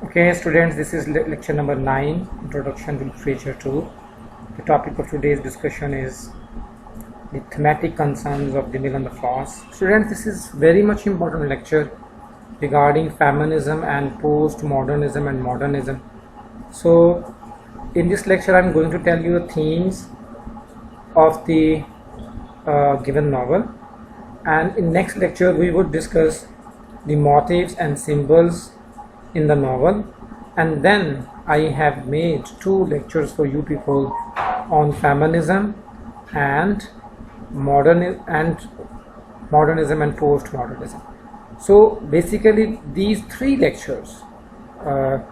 Okay, students, this is lecture number 9, Introduction to Literature 2. The topic of today's discussion is the thematic concerns of the mill and the floss. Students, this is very much important lecture regarding feminism and postmodernism and modernism. So, in this lecture, I am going to tell you the themes of the given novel, and in next lecture we would discuss the motifs and symbols in the novel, and then I have made 2 lectures for you people on feminism and modernism and postmodernism. So basically these 3 lectures are,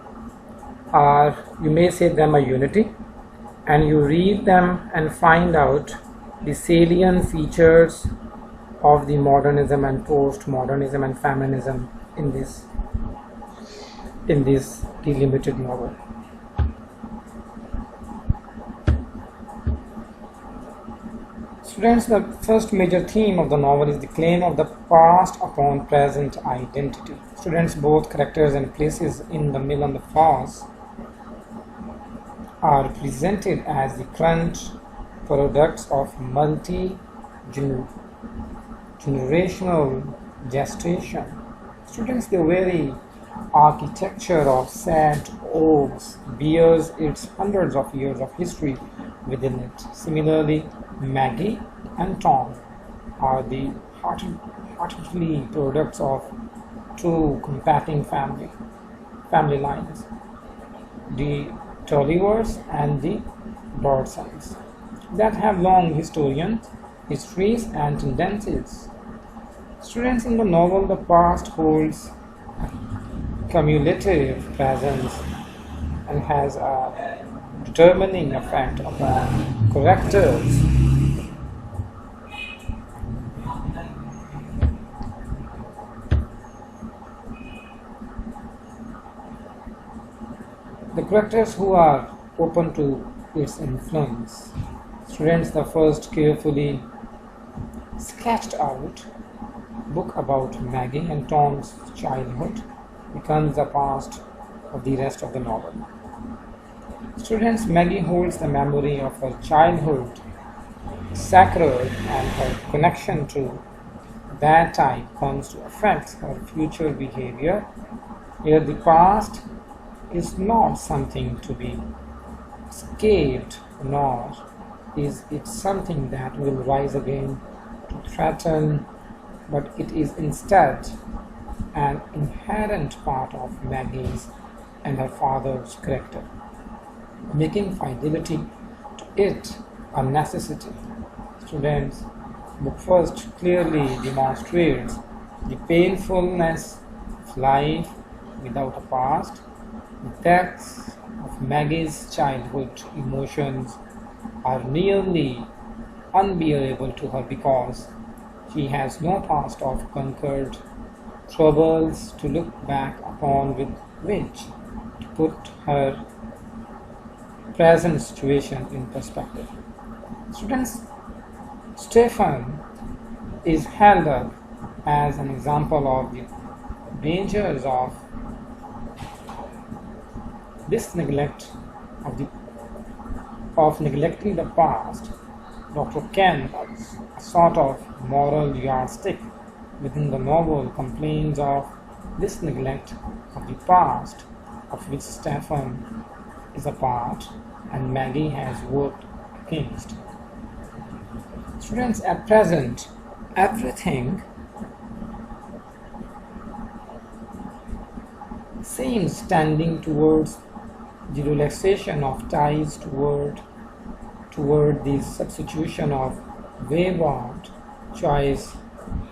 you may say them a unity, and you read them and find out the salient features of the modernism and postmodernism and feminism in this delimited novel. Students, the first major theme of the novel is the claim of the past upon present identity. Students, both characters and places in the mill and the floss are presented as the current products of multi-generational gestation. Students, the very architecture of St. Oaks bears its hundreds of years of history within it. Similarly, Maggie and Tom are the heartily products of 2 competing family lines, the Tullivers and the Dodsons, that have long histories and tendencies. Students, in the novel, the past holds cumulative presence and has a determining effect upon characters. The characters who are open to its influence. Students, the first carefully sketched out book about Maggie and Tom's childhood becomes the past of the rest of the novel. Students, Maggie holds the memory of her childhood sacred, and her connection to that time comes to affect her future behavior. Here the past is not something to be escaped, nor is it something that will rise again to threaten, but it is instead an inherent part of Maggie's and her father's character, making fidelity to it a necessity. Students, book first clearly demonstrates the painfulness of life without a past. The depths of Maggie's childhood emotions are nearly unbearable to her because she has no past of conquered troubles to look back upon with which to put her present situation in perspective. Students, Stefan is held up as an example of the dangers of this neglect of neglecting the past. Dr. Ken, a sort of moral yardstick within the novel, complains of this neglect of the past of which Stefan is a part and Maggie has worked against. Students, at present, everything seems tending towards the relaxation of ties toward the substitution of wayward choice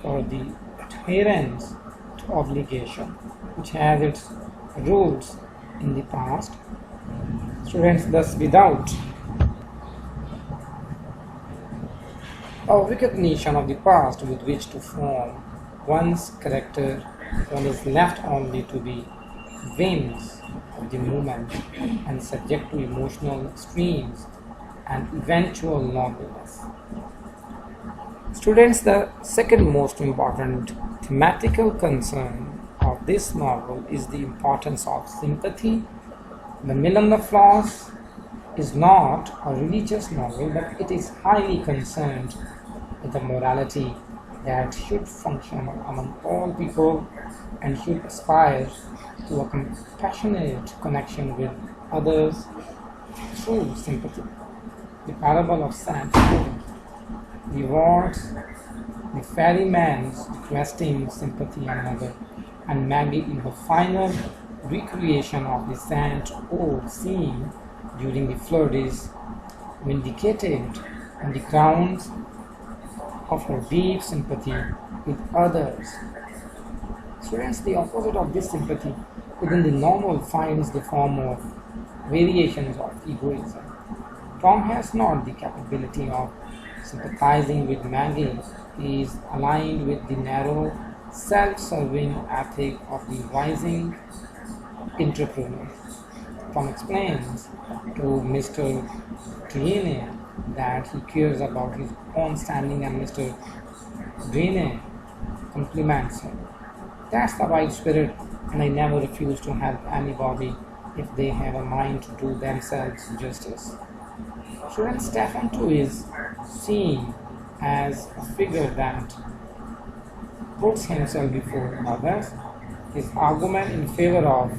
for the adherence to obligation, which has its roots in the past. Students, thus without a recognition of the past with which to form one's character, one is left only to be whims of the moment and subject to emotional extremes and eventual loneliness. Students, the second most important thematical concern of this novel is the importance of sympathy. The Mill on the Floss is not a religious novel, but it is highly concerned with the morality that should function among all people and should aspire to a compassionate connection with others through sympathy. The parable of Saint Paul rewards the ferryman's requesting sympathy on another, and Maggie in her final recreation of the Saint Paul scene during the flood is vindicated on the grounds of her deep sympathy with others. Students, the opposite of this sympathy within the novel finds the form of variations of egoism. Tom has not the capability of sympathizing with Maggie. He is aligned with the narrow, self-serving ethic of the rising entrepreneur. Tom explains to Mr. Drienne that he cares about his own standing, and Mr. Drienne compliments him. That's the right spirit, and I never refuse to help anybody if they have a mind to do themselves justice. Student Stefan too is seen as a figure that puts himself before others. His argument in favor of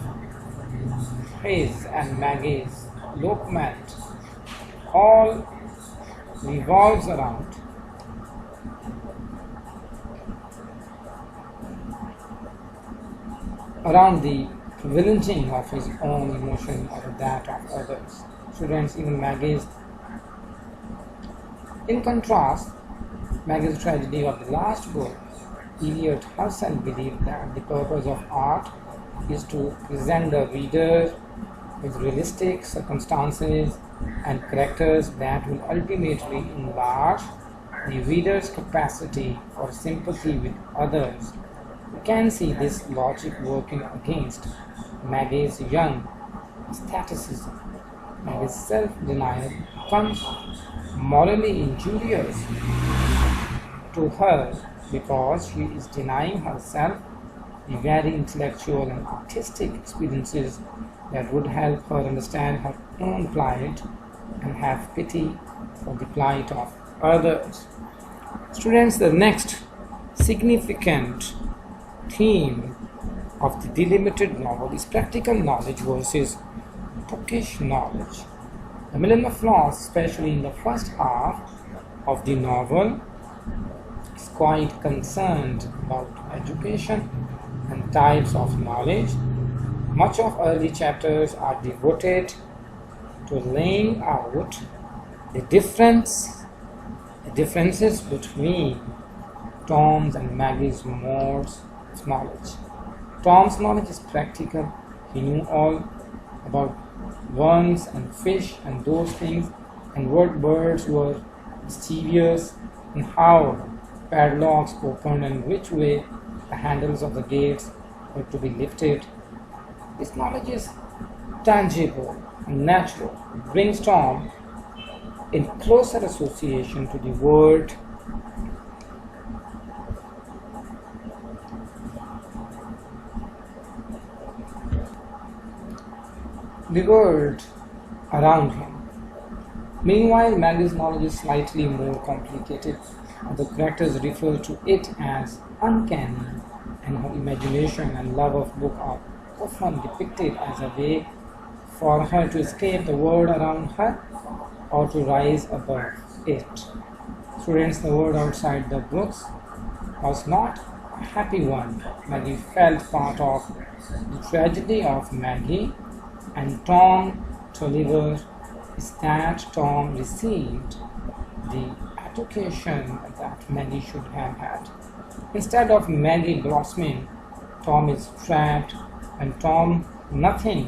his and Maggie's elopement all revolves around the privileging of his own emotion over that of others. Students, even Maggie's. In contrast, Maggie's tragedy of the last book, Eliot herself believed that the purpose of art is to present the reader with realistic circumstances and characters that will ultimately enlarge the reader's capacity for sympathy with others. We can see this logic working against Maggie's young aestheticism. Maggie's self-denial becomes morally injurious to her because she is denying herself the very intellectual and artistic experiences that would help her understand her own plight and have pity for the plight of others. Students, the next significant theme of the delimited novel is practical knowledge versus bookish knowledge. The Mill on the Floss, especially in the first half of the novel, is quite concerned about education and types of knowledge. Much of early chapters are devoted to laying out the differences between Tom's and Maggie's modes of knowledge. Tom's knowledge is practical. He knew all about worms and fish and those things, and what birds were mischievous, and how padlocks opened, and which way the handles of the gates were to be lifted. This knowledge is tangible and natural. It brings Tom in closer association to the world around him. Meanwhile, Maggie's knowledge is slightly more complicated. The characters refer to it as uncanny, and her imagination and love of book are often depicted as a way for her to escape the world around her or to rise above it. Students, the world outside the books was not a happy one. Maggie felt part of the tragedy of Maggie and Tom Tolliver is that Tom received the education that Maggie should have had. Instead of Maggie blossoming, Tom is trapped, and Tom nothing.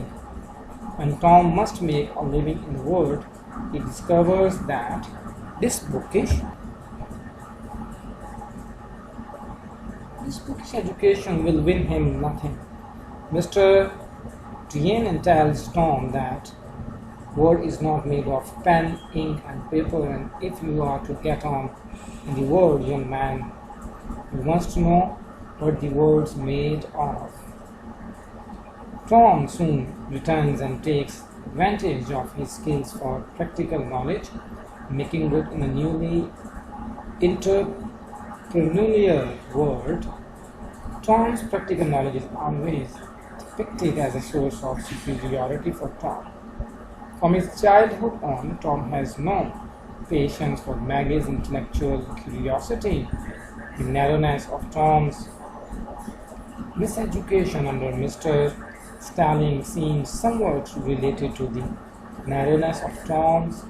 When Tom must make a living in the world, he discovers that this bookish education will win him nothing. Mr. Drienne tells Tom that world is not made of pen, ink, and paper, and if you are to get on in the world, young man, you must know what the world's made of. Tom soon returns and takes advantage of his skills for practical knowledge, making good in a newly entrepreneurial world. Tom's practical knowledge is always depicted as a source of superiority for Tom. From his childhood on, Tom has known patience for Maggie's intellectual curiosity. The narrowness of Tom's miseducation under Mr. Stalling seems somewhat related to the narrowness of Tom's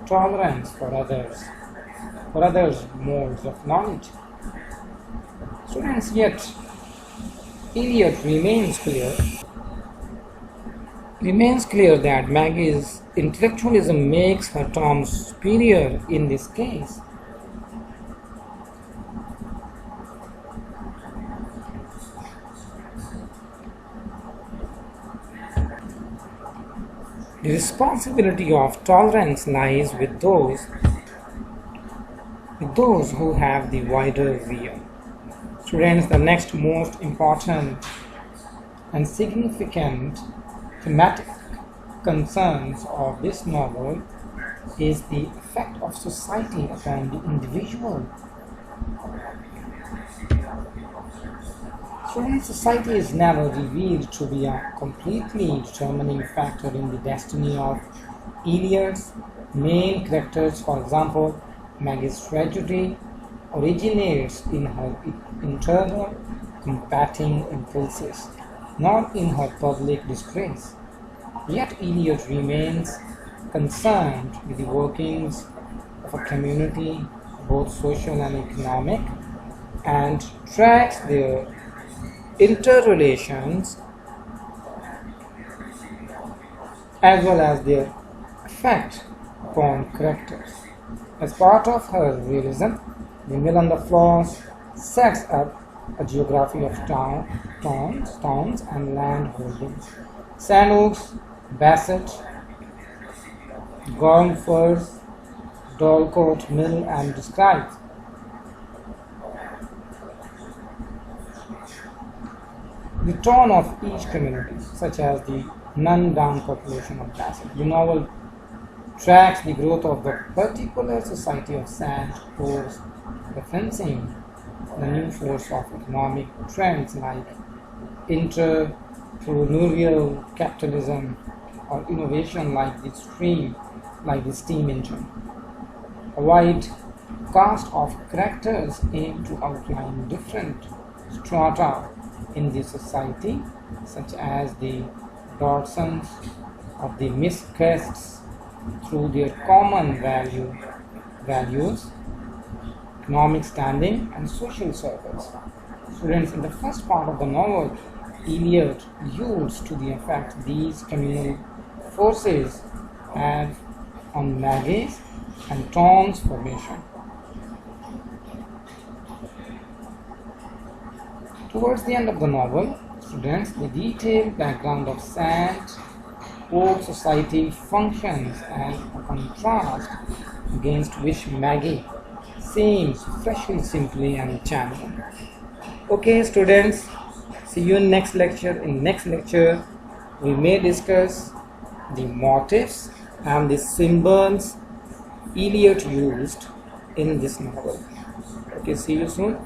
tolerance for others' modes of knowledge. Students, yet Eliot remains clear that Maggie's intellectualism makes her Tom superior in this case. The responsibility of tolerance lies with those who have the wider view. Students, the next most important and significant thematic concerns of this novel is the effect of society upon the individual. Students, society is never revealed to be a completely determining factor in the destiny of Eliot's main characters. For example, Maggie's tragedy originates in her internal combating impulses, not in her public disgrace. Yet Eliot remains concerned with the workings of a community, both social and economic, and tracks their interrelations as well as their effect upon characters. As part of her realism, the Mill on the Floss sets up a geography of towns and land holdings. Sandhurst, Bassett, Gormford, Dorlcote Mill, and describes the tone of each community, such as the non-down population of Bassett. The novel tracks the growth of the particular society of Sandhurst, referencing the new force of economic trends like entrepreneurial capitalism or innovation like the steam engine. A wide cast of characters aim to outline different strata in the society, such as the Dawsons or the Miss Crests, through their common values, economic standing, and social circles. Students, in the first part of the novel, Eliot alludes to the effect these communal forces have on Maggie's and Tom's formation. Towards the end of the novel, students, the detailed background of Sandhurst society functions as a contrast against which Maggie seems freshly, simply, and charming. Okay, students, see you in next lecture. In next lecture, we may discuss the motifs and the symbols Eliot used in this novel. Okay, see you soon.